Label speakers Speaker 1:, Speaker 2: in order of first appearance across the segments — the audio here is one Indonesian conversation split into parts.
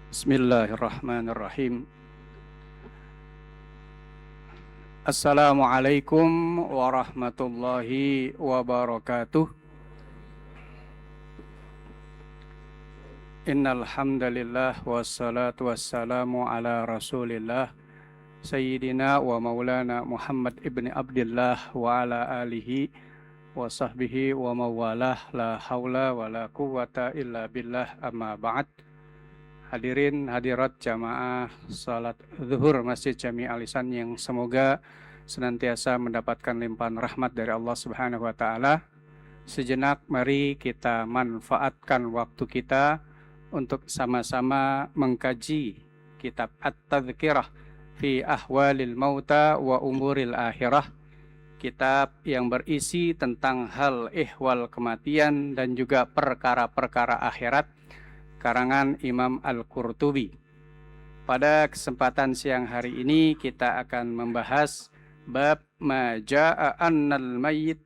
Speaker 1: Bismillahirrahmanirrahim. Assalamualaikum warahmatullahi wabarakatuh. Innal hamdalillah wassalatu wassalamu ala Rasulillah Sayyidina wa Maulana Muhammad ibni Abdillah wa ala alihi wa sahbihi wa mawalah la haula wa la quwwata illa billah amma ba'd. Hadirin hadirat jamaah salat zuhur Masjid Jami Al-Ihsan yang semoga senantiasa mendapatkan limpahan rahmat dari Allah Subhanahu wa taala. Sejenak mari kita manfaatkan waktu kita untuk sama-sama mengkaji kitab At-Tadhkirah fi Ahwalil Mauta wa Umuril Akhirah. Kitab yang berisi tentang hal ihwal kematian dan juga perkara-perkara akhirat, karangan Imam Al-Qurtubi. Pada kesempatan siang hari ini kita akan membahas bab maja'a annal mayyit.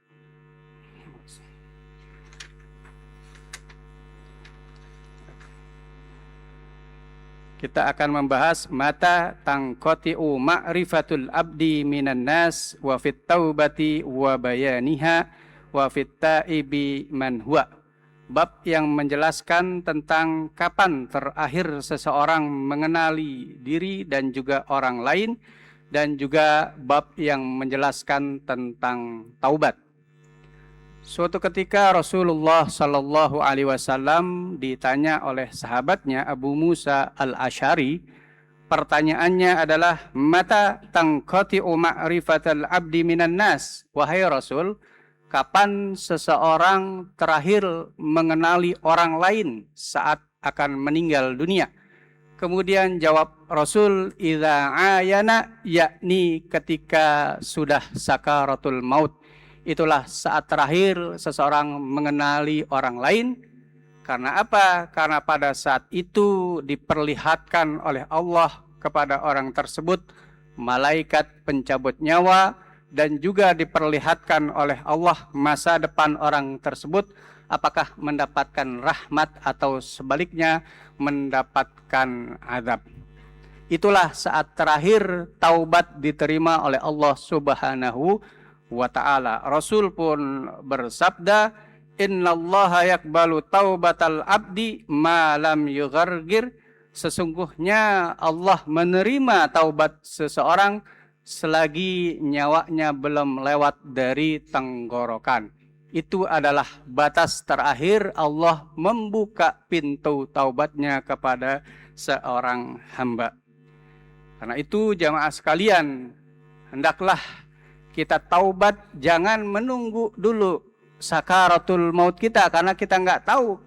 Speaker 1: Kita akan membahas mata tangqati'u ma'rifatul abdi minan nas wa fit taubati wa bayaniha wa fit taibi man huwa. Bab yang menjelaskan tentang kapan terakhir seseorang mengenali diri dan juga orang lain, dan juga bab yang menjelaskan tentang taubat. Suatu ketika Rasulullah Shallallahu Alaihi Wasallam ditanya oleh sahabatnya Abu Musa Al-Asy'ari. Pertanyaannya adalah, mata tangqati'u ma'rifatal abdi minan nas? Wahai Rasul, kapan seseorang terakhir mengenali orang lain saat akan meninggal dunia? Kemudian jawab Rasul, idza ayana, yakni ketika sudah sakaratul maut. Itulah saat terakhir seseorang mengenali orang lain. Karena apa? Karena pada saat itu diperlihatkan oleh Allah kepada orang tersebut malaikat pencabut nyawa, dan juga diperlihatkan oleh Allah masa depan orang tersebut, apakah mendapatkan rahmat atau sebaliknya mendapatkan azab. Itulah saat terakhir taubat diterima oleh Allah Subhanahu wa ta'ala. Rasul pun bersabda, innallaha yakbalu taubatal abdi ma lam yughargir. Sesungguhnya Allah menerima taubat seseorang selagi nyawanya belum lewat dari tenggorokan. Itu adalah batas terakhir Allah membuka pintu taubatnya kepada seorang hamba. Karena itu jamaah sekalian, hendaklah kita taubat, jangan menunggu dulu sakaratul maut kita, karena kita nggak tahu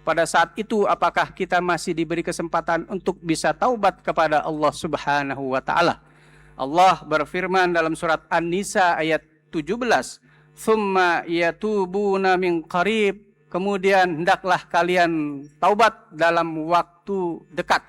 Speaker 1: pada saat itu apakah kita masih diberi kesempatan untuk bisa taubat kepada Allah Subhanahu wa ta'ala. Allah berfirman dalam surat An-Nisa ayat 17, "Tsumma yatubuna min qarib." Kemudian hendaklah kalian taubat dalam waktu dekat.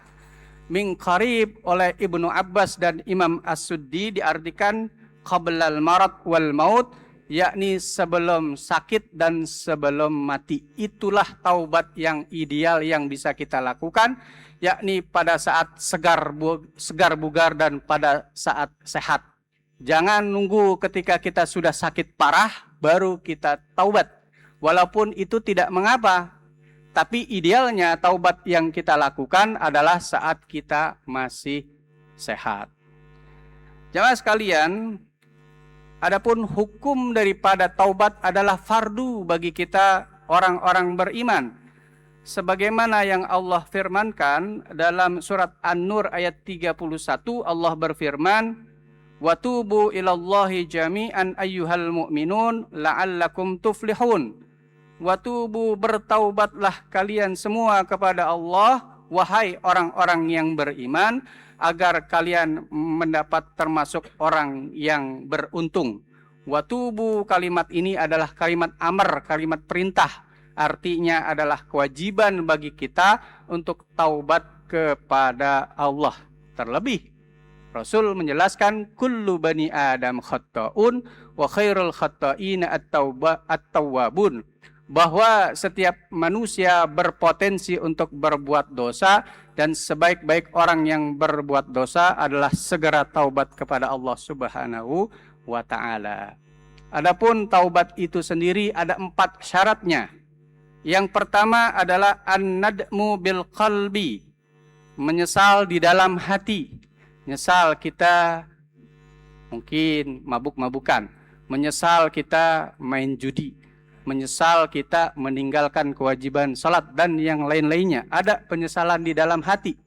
Speaker 1: Min qarib oleh Ibnu Abbas dan Imam As-Suddi diartikan qablal marad wal maut, yakni sebelum sakit dan sebelum mati. Itulah taubat yang ideal yang bisa kita lakukan, yakni pada saat segar bugar dan pada saat sehat. Jangan nunggu ketika kita sudah sakit parah baru kita taubat. Walaupun itu tidak mengapa, tapi idealnya taubat yang kita lakukan adalah saat kita masih sehat. Jamaah sekalian, adapun hukum daripada taubat adalah fardu bagi kita orang-orang beriman. Sebagaimana yang Allah firmankan dalam surat An-Nur ayat 31, Allah berfirman, "Wa tubu ilallahi jami'an ayyuhal mu'minun la'allakum tuflihun." Wa tubu, bertaubatlah kalian semua kepada Allah, wahai orang-orang yang beriman, agar kalian mendapat termasuk orang yang beruntung. Wa tubu, kalimat ini adalah kalimat amr, kalimat perintah. Artinya adalah kewajiban bagi kita untuk taubat kepada Allah. Terlebih Rasul menjelaskan, kullu bani Adam khatta'un wa khairul khatta'ina at-tawwabun. bahwa setiap manusia berpotensi untuk berbuat dosa dan sebaik-baik orang yang berbuat dosa adalah segera taubat kepada Allah Subhanahu wa taala. Adapun taubat itu sendiri ada 4 syaratnya. Yang pertama adalah an-nadmu bil qalbi, menyesal di dalam hati. Menyesal kita mungkin mabuk-mabukan, menyesal kita main judi, menyesal kita meninggalkan kewajiban salat dan yang lain-lainnya. Ada penyesalan di dalam hati.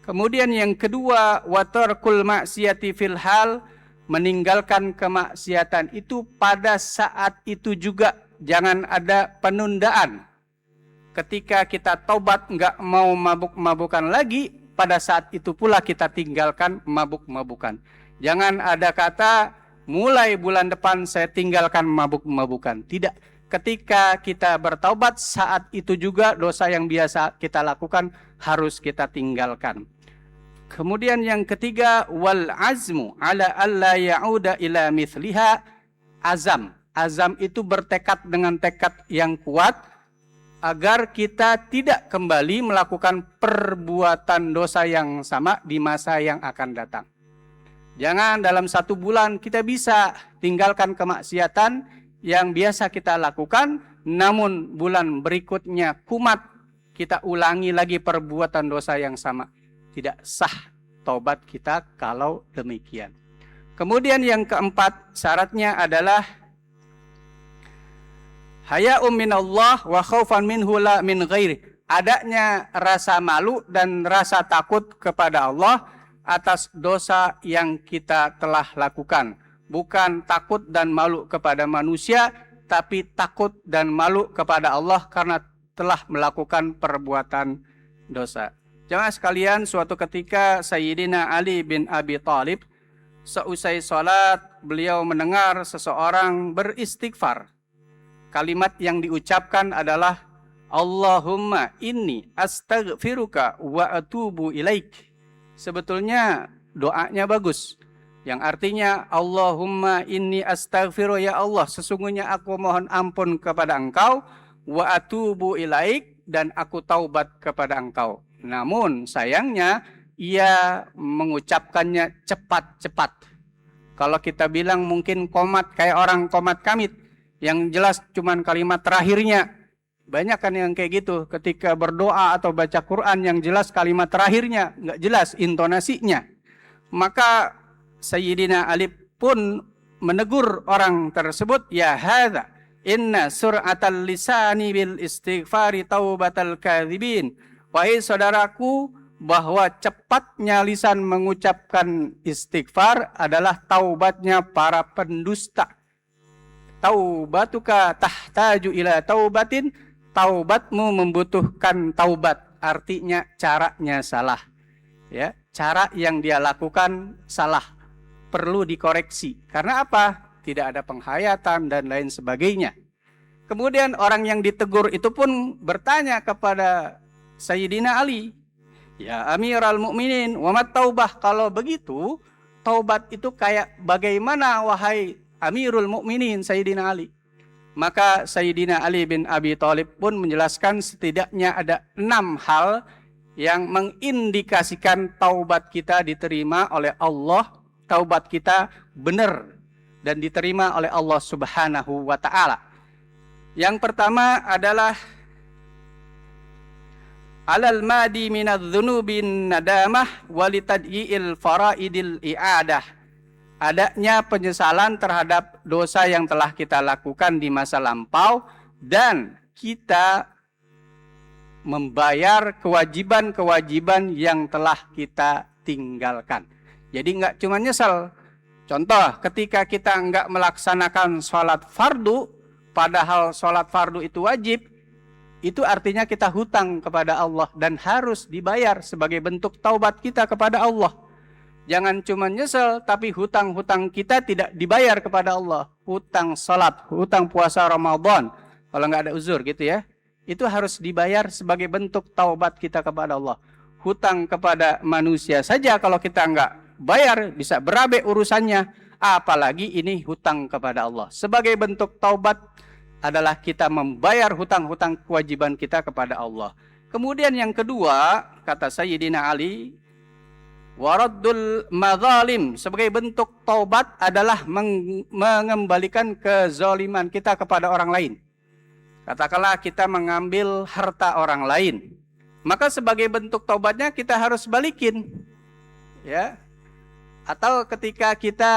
Speaker 1: Kemudian yang kedua, wa tarkul maksiati fil hal, meninggalkan kemaksiatan itu pada saat itu juga. Jangan ada penundaan. Ketika kita taubat nggak mau mabuk-mabukan lagi, pada saat itu pula kita tinggalkan mabuk-mabukan. Jangan ada kata, mulai bulan depan saya tinggalkan mabuk-mabukan. Tidak. Ketika kita bertaubat, saat itu juga dosa yang biasa kita lakukan harus kita tinggalkan. Kemudian yang ketiga, wal azmu ala alla ya'uda ila mithliha, azam. Azam itu bertekad dengan tekad yang kuat agar kita tidak kembali melakukan perbuatan dosa yang sama di masa yang akan datang. Jangan dalam 1 bulan kita bisa tinggalkan kemaksiatan yang biasa kita lakukan, namun bulan berikutnya kumat kita ulangi lagi perbuatan dosa yang sama. Tidak sah taubat kita kalau demikian. Kemudian yang keempat, syaratnya adalah haya'um minallah wa khaufan minhu la min ghairi. Adanya rasa malu dan rasa takut kepada Allah atas dosa yang kita telah lakukan. Bukan takut dan malu kepada manusia, tapi takut dan malu kepada Allah karena telah melakukan perbuatan dosa. Jemaah sekalian, suatu ketika Sayyidina Ali bin Abi Thalib, seusai sholat, beliau mendengar seseorang beristighfar. Kalimat yang diucapkan adalah Allahumma inni astaghfiruka wa atubu ilaik. Sebetulnya doanya bagus. Yang artinya Allahumma inni astaghfiru, ya Allah, sesungguhnya aku mohon ampun kepada Engkau, wa atubu ilaik, dan aku taubat kepada Engkau. Namun sayangnya ia mengucapkannya cepat-cepat. Kalau kita bilang mungkin komat, kayak orang komat kamit, yang jelas cuman kalimat terakhirnya. Banyak kan yang kayak gitu, ketika berdoa atau baca Quran yang jelas kalimat terakhirnya, nggak jelas intonasinya. Maka Sayyidina Ali pun menegur orang tersebut, ya hadza inna sur'atal lisani bil istighfari taubatal kadzibin. Wahai saudaraku, bahwa cepatnya lisan mengucapkan istighfar adalah taubatnya para pendusta. Taubatuka tahtaju ila taubatin, taubatmu membutuhkan taubat. Artinya caranya salah. Ya, cara yang dia lakukan salah. Perlu dikoreksi. Karena apa? Tidak ada penghayatan dan lain sebagainya. Kemudian orang yang ditegur itu pun bertanya kepada Sayyidina Ali, ya Amiral Mukminin, wa mat taubah? Kalau begitu, taubat itu kayak bagaimana wahai Amirul Mukminin Sayyidina Ali? Maka Sayyidina Ali bin Abi Thalib pun menjelaskan setidaknya ada 6 hal yang mengindikasikan taubat kita diterima oleh Allah, taubat kita benar dan diterima oleh Allah Subhanahu wa taala. Yang pertama adalah alal madi minadz-dzunubin nadamah walitadyi'il faraidil i'adah. Adanya penyesalan terhadap dosa yang telah kita lakukan di masa lampau dan kita membayar kewajiban-kewajiban yang telah kita tinggalkan. Jadi nggak cuma nyesel. Contoh, ketika kita nggak melaksanakan sholat fardu, padahal sholat fardu itu wajib, itu artinya kita hutang kepada Allah dan harus dibayar sebagai bentuk taubat kita kepada Allah. Jangan cuma nyesel, tapi hutang-hutang kita tidak dibayar kepada Allah. Hutang salat, hutang puasa Ramadan, kalau nggak ada uzur gitu ya, itu harus dibayar sebagai bentuk taubat kita kepada Allah. Hutang kepada manusia saja kalau kita nggak bayar bisa berabe urusannya, apalagi ini hutang kepada Allah. Sebagai bentuk taubat adalah kita membayar hutang-hutang kewajiban kita kepada Allah. Kemudian yang kedua, kata Sayyidina Ali, waraddul madzalim, sebagai bentuk taubat adalah mengembalikan kezaliman kita kepada orang lain. Katakanlah kita mengambil harta orang lain, maka sebagai bentuk taubatnya kita harus balikin, ya. Atau ketika kita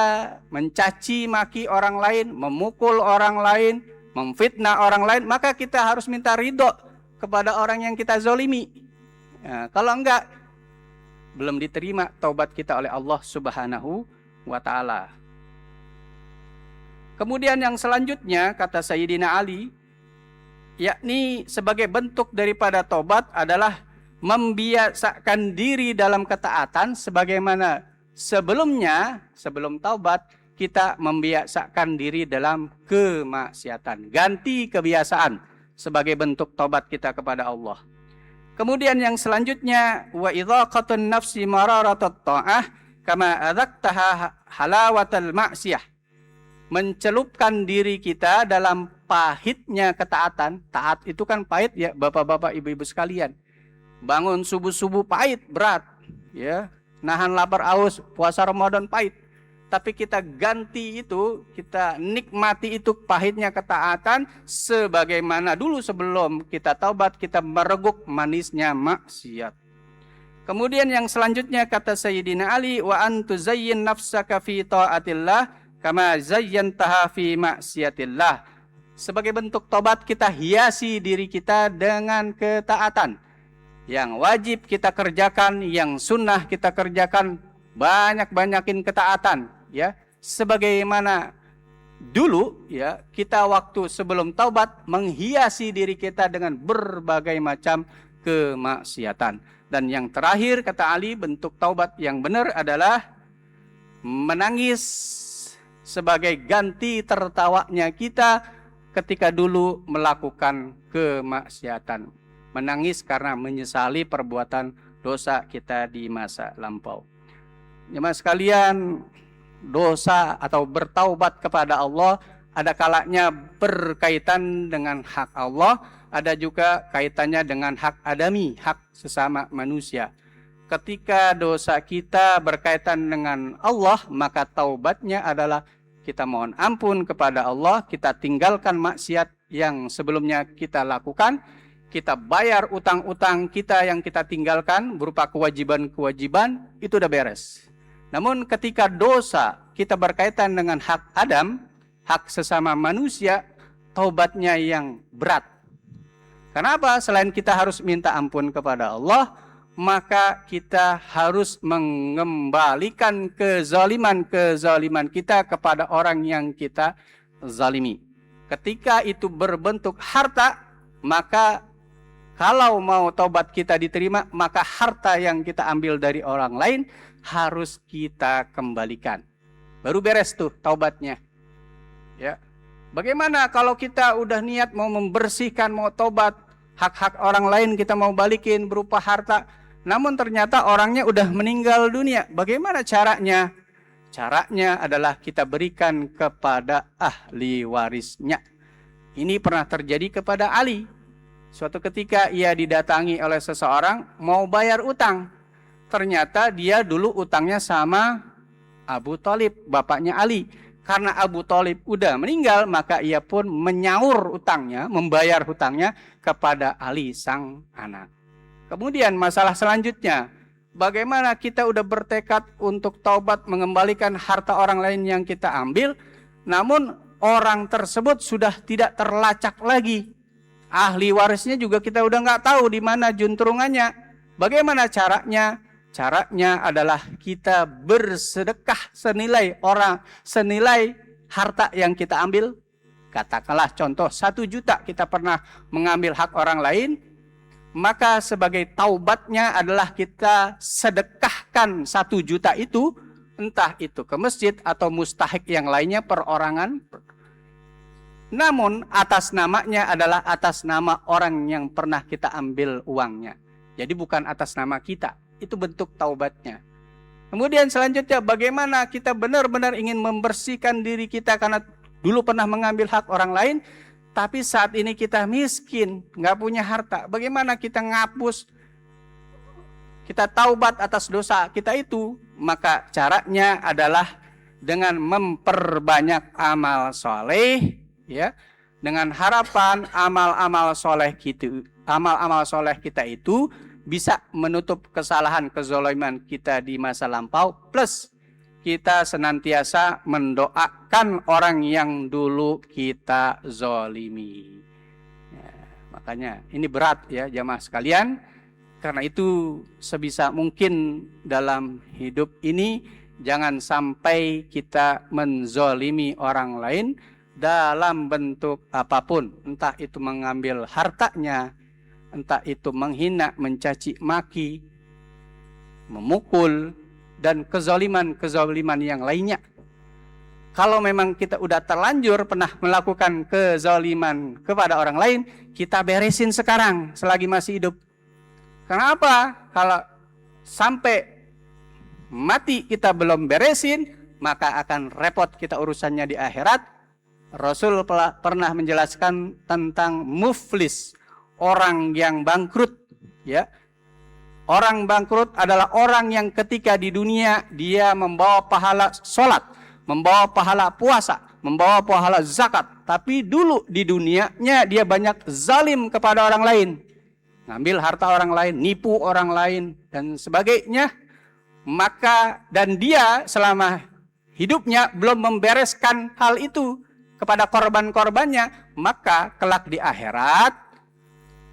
Speaker 1: mencaci maki orang lain, memukul orang lain, memfitnah orang lain, maka kita harus minta ridho kepada orang yang kita zolimi. Nah, kalau enggak, belum diterima taubat kita oleh Allah Subhanahu wa Ta'ala. Kemudian yang selanjutnya, kata Sayyidina Ali, yakni sebagai bentuk daripada taubat adalah membiasakan diri dalam ketaatan sebagaimana sebelumnya, sebelum taubat kita membiasakan diri dalam kemaksiatan. Ganti kebiasaan sebagai bentuk taubat kita kepada Allah. Kemudian yang selanjutnya, wa idhaqatun nafsi mararatat ta'ah kama adzaqtaha halawatal ma'siyah. Mencelupkan diri kita dalam pahitnya ketaatan. Taat itu kan pahit ya, bapak-bapak, ibu-ibu sekalian. Bangun subuh-subuh pahit, berat, ya. Nahan lapar haus, puasa Ramadan pahit. Tapi kita ganti itu, kita nikmati itu pahitnya ketaatan sebagaimana dulu sebelum kita taubat kita mereguk manisnya maksiat. Kemudian yang selanjutnya kata Sayyidina Ali, wa antuzayyin nafsaka fi ta'atillah kama zayyantaha fi maksiatillah. Sebagai bentuk tobat kita hiasi diri kita dengan ketaatan. Yang wajib kita kerjakan, yang sunnah kita kerjakan, banyak-banyakin ketaatan, ya. Sebagaimana dulu, ya, kita waktu sebelum taubat menghiasi diri kita dengan berbagai macam kemaksiatan. Dan yang terakhir kata Ali, bentuk taubat yang benar adalah menangis sebagai ganti tertawanya kita ketika dulu melakukan kemaksiatan. Menangis karena menyesali perbuatan dosa kita di masa lampau. Jemaah sekalian, dosa atau bertaubat kepada Allah ada kalanya berkaitan dengan hak Allah, ada juga kaitannya dengan hak adami, hak sesama manusia. Ketika dosa kita berkaitan dengan Allah, maka taubatnya adalah kita mohon ampun kepada Allah, kita tinggalkan maksiat yang sebelumnya kita lakukan, kita bayar utang-utang kita yang kita tinggalkan berupa kewajiban-kewajiban, itu udah beres. Namun ketika dosa kita berkaitan dengan hak Adam, hak sesama manusia, taubatnya yang berat. Kenapa? Selain kita harus minta ampun kepada Allah, maka kita harus mengembalikan kezaliman kita kepada orang yang kita zalimi. Ketika itu berbentuk harta, maka kalau mau taubat kita diterima, maka harta yang kita ambil dari orang lain harus kita kembalikan. Baru beres tuh taubatnya. Ya. Bagaimana kalau kita udah niat mau membersihkan, mau taubat, hak-hak orang lain kita mau balikin berupa harta, namun ternyata orangnya udah meninggal dunia. Bagaimana caranya? Caranya adalah kita berikan kepada ahli warisnya. Ini pernah terjadi kepada Ali. Suatu ketika ia didatangi oleh seseorang mau bayar utang. Ternyata dia dulu utangnya sama Abu Thalib, bapaknya Ali. Karena Abu Thalib udah meninggal, maka ia pun menyaur utangnya, membayar hutangnya kepada Ali sang anak. Kemudian masalah selanjutnya, bagaimana kita udah bertekad untuk taubat mengembalikan harta orang lain yang kita ambil, namun orang tersebut sudah tidak terlacak lagi. Ahli warisnya juga kita udah nggak tahu di mana juntrungannya. Bagaimana caranya? Caranya adalah kita bersedekah senilai harta yang kita ambil. Katakanlah contoh 1 juta kita pernah mengambil hak orang lain, maka sebagai taubatnya adalah kita sedekahkan 1 juta itu, entah itu ke masjid atau mustahik yang lainnya perorangan. Namun atas namanya adalah atas nama orang yang pernah kita ambil uangnya. Jadi bukan atas nama kita. Itu bentuk taubatnya. Kemudian selanjutnya bagaimana kita benar-benar ingin membersihkan diri kita karena dulu pernah mengambil hak orang lain. Tapi saat ini kita miskin, nggak punya harta. Bagaimana kita ngapus, kita taubat atas dosa kita itu? Maka caranya adalah dengan memperbanyak amal soleh, ya, dengan harapan amal-amal soleh kita itu bisa menutup kesalahan kezaliman kita di masa lampau, plus kita senantiasa mendoakan orang yang dulu kita zolimi. Ya, makanya ini berat ya jamaah sekalian. Karena itu sebisa mungkin dalam hidup ini jangan sampai kita menzolimi orang lain dalam bentuk apapun. Entah itu mengambil hartanya, entah itu menghina, mencaci maki, memukul, dan kezaliman yang lainnya. Kalau memang kita udah terlanjur pernah melakukan kezaliman kepada orang lain, kita beresin sekarang selagi masih hidup. Kenapa? Kalau sampai mati kita belum beresin, maka akan repot kita urusannya di akhirat. Rasul pernah menjelaskan tentang muflis, orang yang bangkrut, ya. Orang bangkrut adalah orang yang ketika di dunia dia membawa pahala sholat, membawa pahala puasa, membawa pahala zakat. Tapi dulu di dunianya dia banyak zalim kepada orang lain. Ngambil harta orang lain, nipu orang lain, dan sebagainya. Maka dan dia selama hidupnya belum membereskan hal itu kepada korban-korbannya. Maka kelak di akhirat,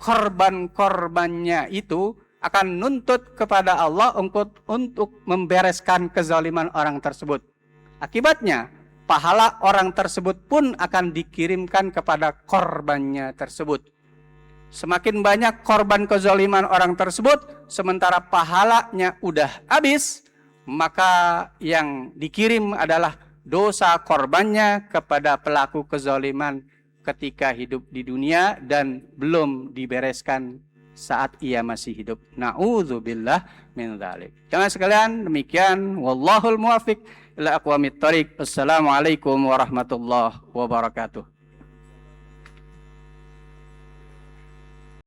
Speaker 1: korban-korbannya itu akan nuntut kepada Allah untuk membereskan kezaliman orang tersebut. Akibatnya, pahala orang tersebut pun akan dikirimkan kepada korbannya tersebut. Semakin banyak korban kezaliman orang tersebut, sementara pahalanya udah habis, maka yang dikirim adalah dosa korbannya kepada pelaku kezaliman ketika hidup di dunia dan belum dibereskan saat ia masih hidup. Na'udzubillah min dzalik. Jangan sekalian, demikian wallahul muwaffiq ila aqwamit thoriq. Assalamualaikum warahmatullahi wabarakatuh.